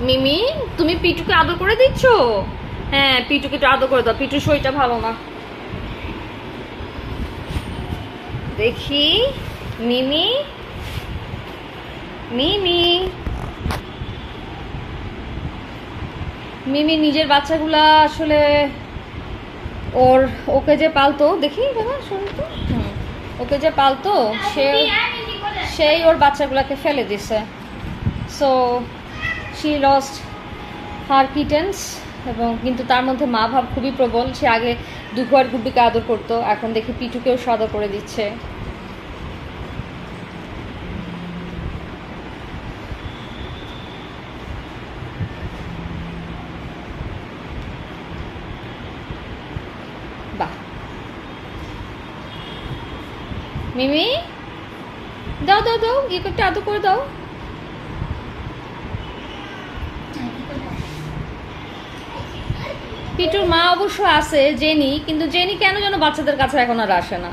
মিমি, তুমি পিটুকে আদর করে দিচ্ছ? হ্যাঁ, পিটুকে একটু আদর করে দাও, পিটুর শরীরটা ভালো না। দেখি মিমি, মিমি, মিমি নিজের বাচ্চাগুলা আসলে ওকে যে পালতো, দেখি বাবা শুনুন তো, ওকে যে পালতো সেই ওর বাচ্চাগুলাকে ফেলে দিছে। So she lost her kittens. এবং কিন্তু তার মধ্যে মা ভাব খুবই প্রবল। সে আগে দুঃখ আর গুড্ডুকে আদর করতো, এখন দেখি পিটুকেও আদর করে দিচ্ছে। বাহ, মিমি দাও দাও দাও, একটা আদর করে দাও। পিটুর মা অবশ্য আছে জেনি, কিন্তু জেনি কেন যেন বাচ্চাদের কাছে এখন আর আসে না।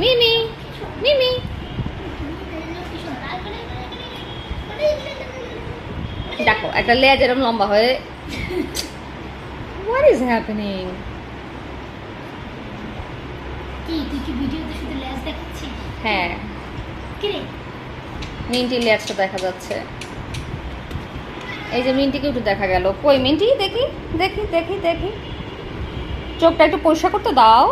মিমি, মিমি, দেখো একটা লেজ এরকম লম্বা হয়ে, হোয়াট ইজ হ্যাপেনিং? হ্যাঁ, মিন্টির লেজটা দেখা যাচ্ছে। এই যে মিন্টিকে একটু দেখা গেল। কই মিন্টি, দেখি দেখি দেখি দেখি, চোখটা একটু পরিষ্কার করতে দাও।